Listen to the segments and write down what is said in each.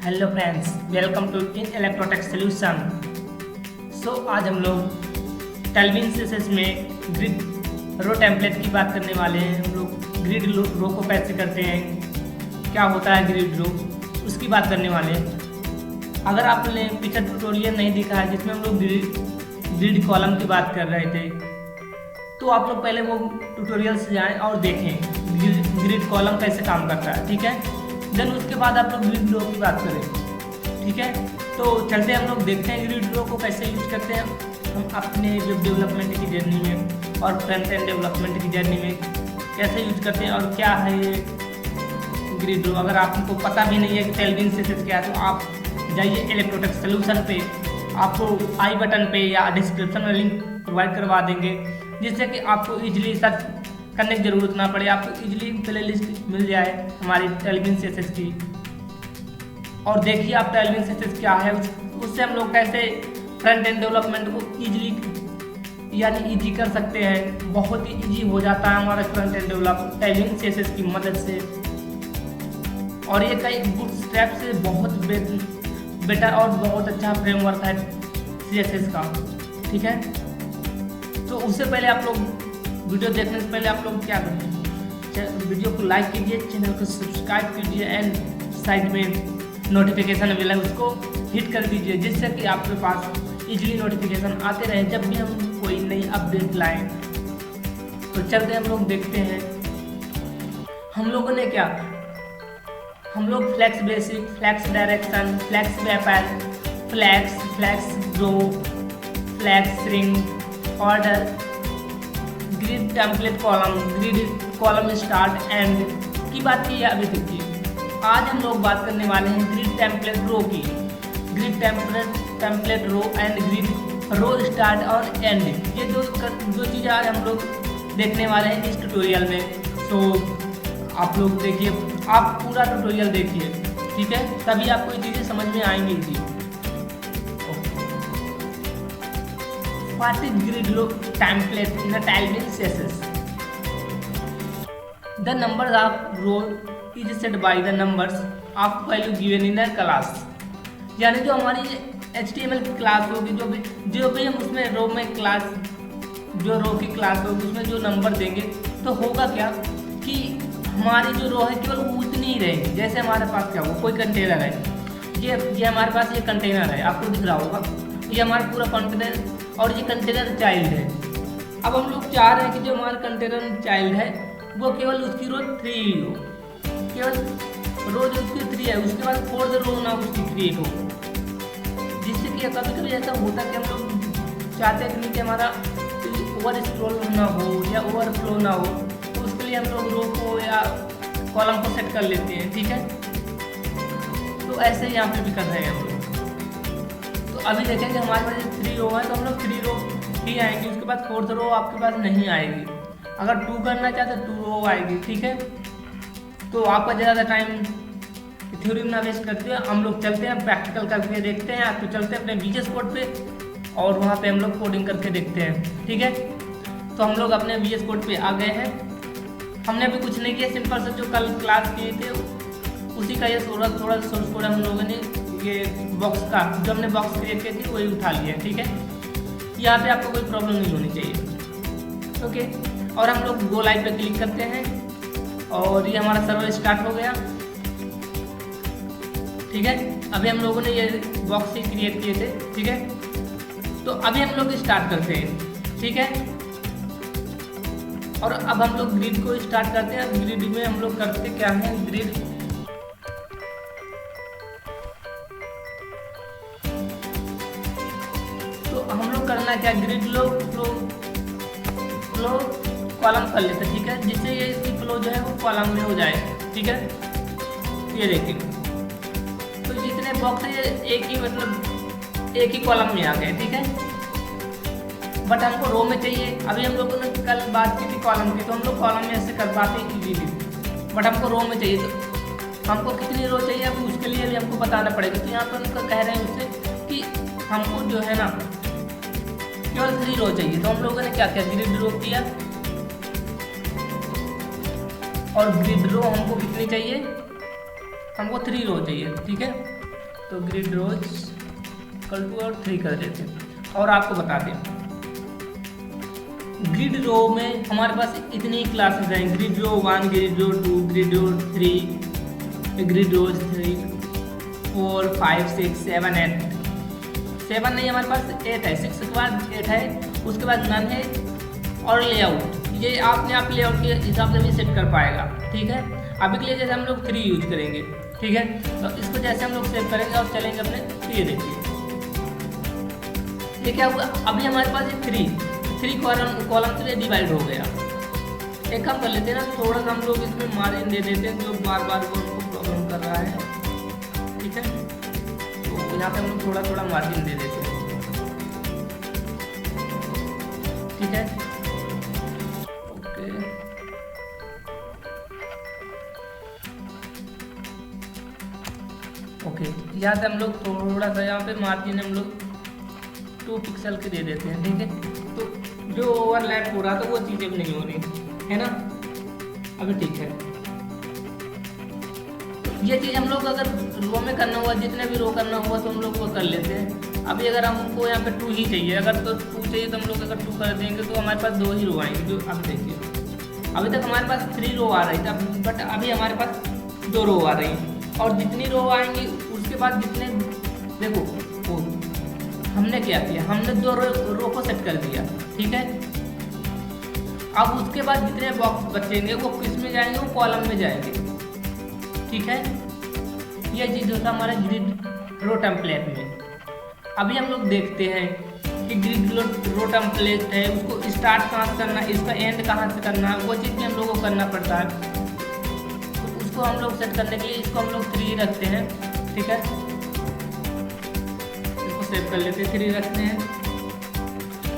Hello friends, welcome to in Electrotech solution. आज हम लोग टेलविन सीएसएस में ग्रिड रो टेम्पलेट की बात करने वाले हैं। हम लोग ग्रिड रो को कैसे करते हैं, क्या होता है ग्रिड रो, उसकी बात करने वाले हैं। अगर आपने पिछला ट्यूटोरियल नहीं देखा है जिसमें हम लोग ग्रिड कॉलम की बात कर रहे थे, तो आप लोग पहले वो ट्यूटोरियल से जाएं और देखें ग्रिड कॉलम कैसे काम करता है। ठीक है, देन उसके बाद आप लोग ग्रिड रो की बात करें। ठीक है, तो चलते हैं हम लोग देखते हैं ग्रिड रो को कैसे यूज करते हैं हम अपने वेब डेवलपमेंट की जर्नी में और फ्रंट एंड डेवलपमेंट की जर्नी में कैसे यूज करते हैं और क्या है ये ग्रिड रो। अगर आपको पता भी नहीं है कि टेलविन सीएसएस क्या है, तो आप जाइए इलेक्ट्रोटेक सोल्यूशन पे, आपको आई बटन पे या डिस्क्रिप्शन में लिंक प्रोवाइड करवा देंगे, जिससे कि आपको इजीली सर्च करने की जरूरत ना पड़े, आपको इजीली प्ले लिस्ट मिल जाए हमारी टेलविन सीएसएस की। और देखिए आप टेलविन सीएसएस क्या है, उससे हम लोग कैसे फ्रंट एंड डेवलपमेंट को इजीली यानी इजी कर सकते हैं। बहुत ही इजी हो जाता है हमारा front end develop Tailwind CSS की मदद से। और ये कई बूटस्ट्रैप से बहुत बेटर और बहुत अच्छा फ्रेमवर्क है सीएसएस का। ठीक है, तो उससे पहले आप लोग वीडियो देखने से पहले आप लोग क्या करें, वीडियो को लाइक कीजिए, चैनल को सब्सक्राइब कीजिए एंड साइड में नोटिफिकेशन बेल है उसको हिट कर दीजिए, जिससे कि आपके पास इजीली नोटिफिकेशन आते रहे जब भी हम कोई नई अपडेट लाएं। तो चलते हम लोग देखते हैं हम लोगों ने क्या, हम लोग flex basic, flex direction, flex वेपर, flex row, flex ring, order, grid template column, grid column start end की बात की है अभी तक की। आज हम लोग बात करने वाले हैं ग्रिड टेम्पलेट रो की। Grid template row end grid row start और एंड, ये दो चीज़ें आज हम लोग देखने वाले हैं इस ट्यूटोरियल में। तो आप लोग देखिए, आप पूरा ट्यूटोरियल देखिए, ठीक है, तभी आपको ये चीज़ें समझ में आएंगी जी। What is grid ro template in a Tailwind CSS? The numbers of row is set by the numbers of value given in a class। यानी जो हमारी HTML की क्लास होगी, जो भी हम उसमें रो में क्लास, जो रो की क्लास होगी उसमें जो नंबर देंगे, तो होगा क्या कि हमारी जो रो है केवल उतनी ही रहेगी। जैसे हमारे पास क्या होगा, कोई कंटेनर है, ये हमारे पास ये कंटेनर है, आपको दिख रहा होगा, ये हमारा पूरा कंटेनर और ये कंटेनर चाइल्ड है। अब हम लोग चाह रहे हैं कि जो हमारा कंटेनर चाइल्ड है वो केवल उसकी रो 3 हो, केवल रो जो उसकी 3 है उसके बाद 4th रो ना उसकी 3 हो, जिससे कि कभी कभी ऐसा होता है कि हम लोग चाहते हैं कि नीचे हमारा ओवर स्क्रॉल ना हो या ओवरफ्लो ना हो, तो उसके लिए हम लोग रो को या कॉलम को सेट कर लेते हैं। ठीक है, तो ऐसे ही यहाँ पे भी कर रहे हैं हम लोग। तो अभी देखेंगे हमारे पास 3 रो है, तो हम लोग 3 रो ही आएंगे, उसके बाद 4th रो आपके पास नहीं आएगी। अगर 2 करना चाहते तो 2 रो आएगी। ठीक है, तो आपका ज़्यादा टाइम थ्योरी में ना वेस्ट करते हैं, हम लोग चलते हैं प्रैक्टिकल करके देखते हैं। तो चलते हैं अपने VS कोड पे और वहाँ पे हम लोग कोडिंग करके देखते हैं। ठीक है, तो हम लोग अपने VS कोड पे आ गए हैं। हमने अभी कुछ नहीं किया, सिंपल से जो कल क्लास किए थे उसी का ये थोड़ा सोर्स कोड हम लोगों ने ये बॉक्स का जो हमने बॉक्स क्रिएट की थी वही उठा लिया है। ठीक है, यहाँ पे आपको कोई प्रॉब्लम नहीं होनी चाहिए। ओके, और हम लोग गो लाइव पे क्लिक करते हैं और ये हमारा सर्वर स्टार्ट हो गया। ठीक है, अभी हम लोगों ने ये बॉक्स ही क्रिएट किए थे। ठीक है, तो अभी हम लोग स्टार्ट करते हैं। ठीक है, और अब हम लोग ग्रिड को स्टार्ट करते हैं। ग्रिड में हम लोग करते क्या है, ग्रिड हम लोग करना क्या, ग्रिड फ्लो कॉलम कर लेते हैं। ठीक है, जिससे ये इसकी फ्लो जो है वो कॉलम में हो जाए। ठीक है, ये देखिए, तो जितने बॉक्स है एक ही कॉलम में आ गए। ठीक है, बट हमको रो में चाहिए। अभी हम लोगों ने कल बात की थी कॉलम की, तो हम लोग कॉलम में ऐसे कर पाते हैं इजीली, बट हमको रो में चाहिए। तो हमको कितनी रो चाहिए, अब उसके लिए भी हमको बताना पड़ेगा। तो यहाँ पर उनका कह रहे हैं उससे कि हमको जो है ना केवल 3 रो चाहिए। तो हम लोगों ने क्या किया, ग्रिड रो किया, और ग्रिड रो हमको कितनी चाहिए, हमको 3 रो चाहिए। ठीक है, तो ग्रिड रोज इक्वल टू और 3 कर देते हैं। और आपको बता दें ग्रिड रो में हमारे पास इतनी क्लासेस हैं, ग्रिड रो 1, ग्रिड रो 2, ग्रिड रो 3, ग्रिड रो 3, 4, 5, 6, 7, 8। 7 नहीं, हमारे पास 8 है, 6 के बाद 8 है, उसके बाद नन है और लेआउट। ये आपने आप लेआउट के हिसाब से भी सेट कर पाएगा, ठीक है। अभी के लिए जैसे हम लोग 3 यूज करेंगे, ठीक है। तो इसको जैसे हम लोग सेव करेंगे और चलेंगे अपने, तो ये देखिए ये क्या हुआ, अभी हमारे पास ये 3 कॉलम से डिवाइड हो गया। एक काम कर लेते हैं ना, थोड़ा सा हम लोग इसमें मार्जिन दे देते हैं जो बार बार को प्रॉब्लम कर रहा है, ठीक है। तो यहाँ पे हम लोग थोड़ा थोड़ा मार्जिन दे देते हैं, ठीक है। ओके यहाँ से हम लोग थोड़ा सा यहाँ पे मार्जिन हम लोग 2 पिक्सल के दे देते हैं, ठीक है। तो जो ओवरलैप हो रहा था वो चीज़ें भी नहीं हो रही है ना, अभी ठीक है। ये चीज़ हम लोग अगर रो में करना हुआ, जितने भी रो करना हुआ तो हम लोग वो कर लेते हैं। अभी अगर हमको यहाँ पे 2 ही चाहिए, अगर तो 2 चाहिए तो हम लोग अगर 2 कर देंगे तो हमारे पास 2 ही रो आएंगे। जो अब देखिए अभी तक हमारे पास 3 रो आ रही थी, बट अभी हमारे पास 2 रो आ रही हैं। और जितनी रो आएंगी उसके बाद जितने, देखो वो हमने क्या किया, हमने 2 रो को सेट कर दिया, ठीक है। अब उसके बाद जितने बॉक्स बचेंगे वो किस में जाएंगे, वो कॉलम में जाएंगे, ठीक है। यह चीज़ होता है हमारे ग्रिड रो टेम्पलेट में। अभी हम लोग देखते हैं कि ग्रिड रो टेम्पलेट है, उसको स्टार्ट कहाँ से करना है, इसका एंड कहाँ से करना है, वो चीज़ भी हम लोग को करना पड़ता है। इसको हम लोग सेट करने के लिए इसको हम लोग 3 रखते हैं, ठीक है। इसको सेव कर लेते हैं, 3 रखते हैं।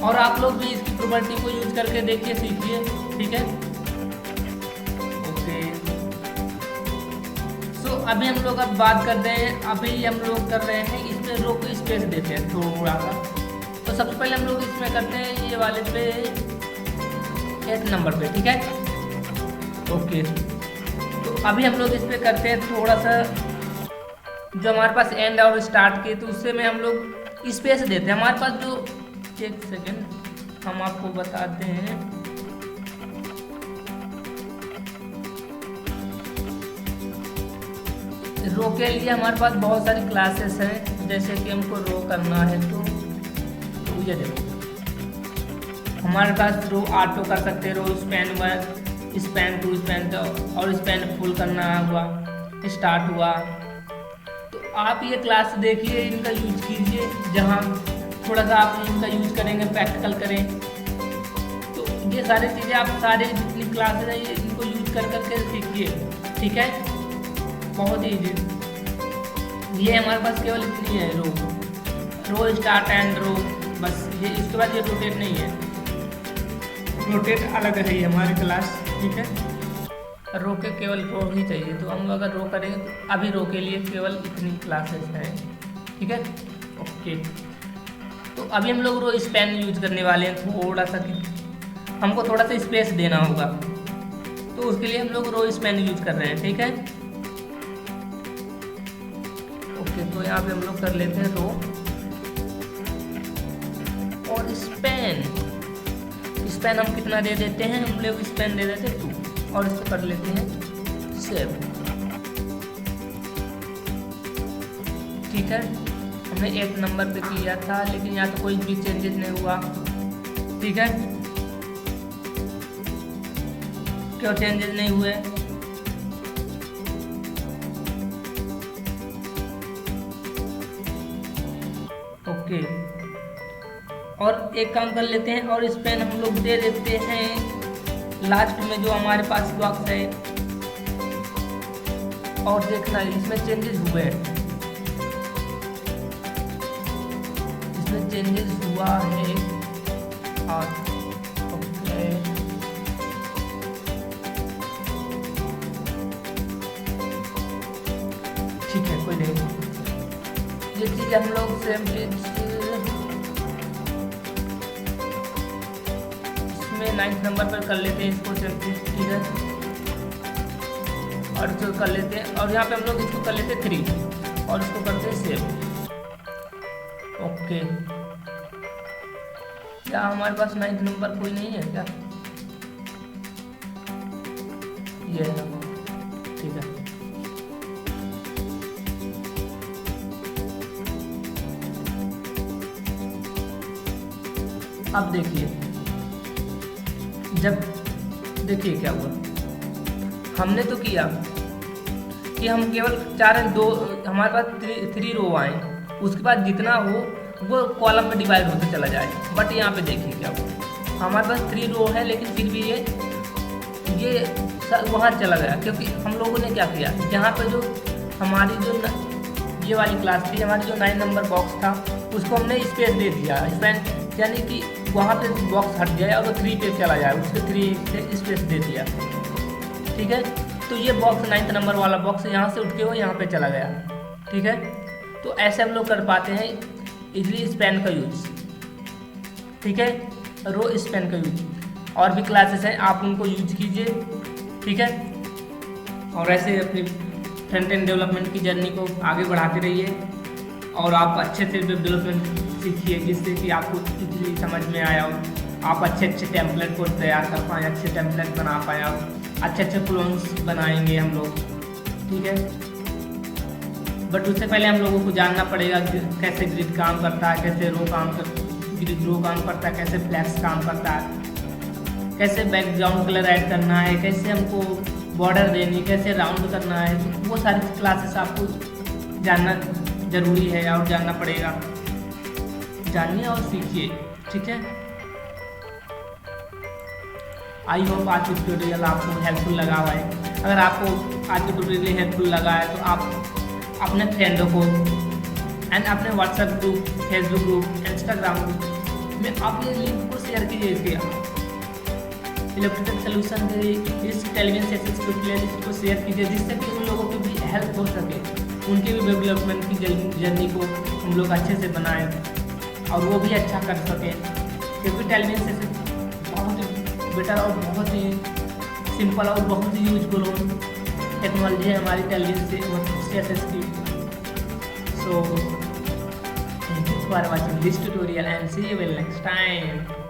और आप लोग भी इसकी प्रॉपर्टी को यूज करके देखिए, सीखिए, ठीक है। ओके सो अभी हम लोग अब बात करते हैं, अभी हम लोग कर रहे हैं इसमें रो को स्पेस देते हैं थोड़ा सा। तो सबसे पहले हम लोग इसमें करते हैं ये वाले पे 8 नंबर पे, ठीक है। ओके अभी हम लोग इस पे करते हैं थोड़ा सा, जो हमारे पास एंड और स्टार्ट के, तो उससे में हम लोग स्पेस देते हैं। हमारे पास जो, एक सेकेंड हम आपको बताते हैं, रो के लिए हमारे पास बहुत सारी क्लासेस हैं। जैसे कि हमको रो करना है तो ये देखो हमारे पास रो ऑटो कर सकते हैं, रो स्पैन 1, स्पैन 2, स्पैन 2 और स्पैन फुल करना हुआ, स्टार्ट हुआ। तो आप ये क्लास देखिए, इनका यूज कीजिए, जहाँ थोड़ा सा आप इनका यूज करेंगे, प्रैक्टिकल करें। तो ये सारी चीज़ें आप सारे जितनी क्लासेज हैं ये इनको यूज कर करके सीखिए, ठीक है। बहुत ईजी, ये हमारे पास केवल इतनी है, रो स्टार्ट एंड रो, बस ये। इसके बाद ये रोटेट नहीं है, रोटेट अलग है ये हमारी क्लास, ठीक है। रो के केवल रो ही चाहिए, तो हम अगर रो करेंगे तो अभी रो के लिए केवल इतनी क्लासेस हैं, ठीक है। ओके तो अभी हम लोग रो स्पैन यूज करने वाले हैं, थोड़ा सा कि हमको थोड़ा सा स्पेस देना होगा, तो उसके लिए हम लोग रो स्पैन यूज कर रहे हैं, ठीक है। ओके तो यहाँ पे हम लोग कर लेते हैं रो और स्पैन हम कितना दे देते हैं, हम लोग स्पैन दे देते हैं 2 और इसको कर लेते हैं सेव, ठीक है। हमने 8 नंबर पे किया था, लेकिन यहाँ तो कोई भी चेंजेस नहीं हुआ, ठीक है। क्यों चेंजेस नहीं हुए, ओके। और एक काम कर लेते हैं, और इस पेन हम लोग दे देते हैं लास्ट में जो हमारे पास बॉक्स है, और देखना इसमें चेंजेस हुए हैं, इसमें चेंजेस हुआ है। और ओके ठीक है, कोई नहीं, ये चीज़ हम लोग सेम चीज 9th नंबर पर कर लेते हैं इसको सेम चीज, ठीक है। और इसको कर लेते हैं, और यहाँ पे हम लोग इसको कर लेते हैं 3 और इसको करते हैं सेव। ओके, क्या हमारे पास 9th नंबर कोई नहीं है क्या? ये है, ठीक है। अब देखिए, जब देखिए क्या हुआ, हमने तो किया कि हम केवल 2 हमारे पास 3 रो आए, उसके बाद जितना हो वो कॉलम में डिवाइड होते चला जाए। बट यहाँ पे देखिए क्या हुआ, हमारे पास 3 रो है लेकिन फिर भी ये वहाँ चला गया, क्योंकि हम लोगों ने क्या किया, यहाँ पे जो हमारी जो ये वाली क्लास थी, हमारी जो 9 नंबर बॉक्स था उसको हमने स्पेस दे दिया, यानी कि वहाँ पे बॉक्स हट जाए और वो 3 पे चला जाए, उसके 3 से स्पेस दे दिया, ठीक है। तो ये बॉक्स 9th नंबर वाला बॉक्स यहाँ से उठ के वो यहाँ पे चला गया, ठीक है। तो ऐसे हम लोग कर पाते हैं इजली स्पैन का यूज, ठीक है, रो स्पैन का यूज। और भी क्लासेस हैं, आप उनको यूज कीजिए, ठीक है। और ऐसे अपनी फ्रंट एंड डेवलपमेंट की जर्नी को आगे बढ़ाते रहिए और आप अच्छे से वेब डेवलपमेंट सीखिए, जिससे कि आपको इजली समझ में आया हो, आप अच्छे टेम्पलेट को तैयार कर पाएँ, अच्छे टेम्पलेट बना पाएँ, आप अच्छे क्लोन्स बनाएंगे हम लोग, ठीक है। बट उससे पहले हम लोगों को जानना पड़ेगा कैसे ग्रिड काम करता है, कैसे ग्रिड रो काम करता है, कैसे फ्लैक्स काम करता है, कैसे बैकग्राउंड कलर ऐड करना है, कैसे हमको बॉर्डर देनी, कैसे राउंड करना है। वो सारी क्लासेस आपको जानना ज़रूरी है और जानना पड़ेगा, जानिए और सीखिए, ठीक है। आई होप आज की ट्यूटोरियल आपको हेल्पफुल लगा हुआ है। अगर आपको आज की ट्यूटोरियल हेल्पफुल लगा है तो आप अपने फ्रेंडों को एंड अपने WhatsApp group, Facebook group, Instagram group में आप ये लिंक को शेयर कीजिए, इसके इलेक्ट्रिकल सोल्यूशन के इस टेलीविजन सेशंस को प्लेलिस्ट को शेयर कीजिए, जिससे कि उन लोगों को भी हेल्प हो सके, उनके भी वेब डेवलपमेंट की जर्नी को हम लोग अच्छे से बनाएं और वो भी अच्छा कर सकें, क्योंकि टेलीविजन सेशन बहुत ही बेटर और बहुत ही सिंपल और बहुत ही यूजफुल टेक्नोलॉजी है हमारी टेलीविजन सेशंस की। So thank you for watching this tutorial and see you will next time.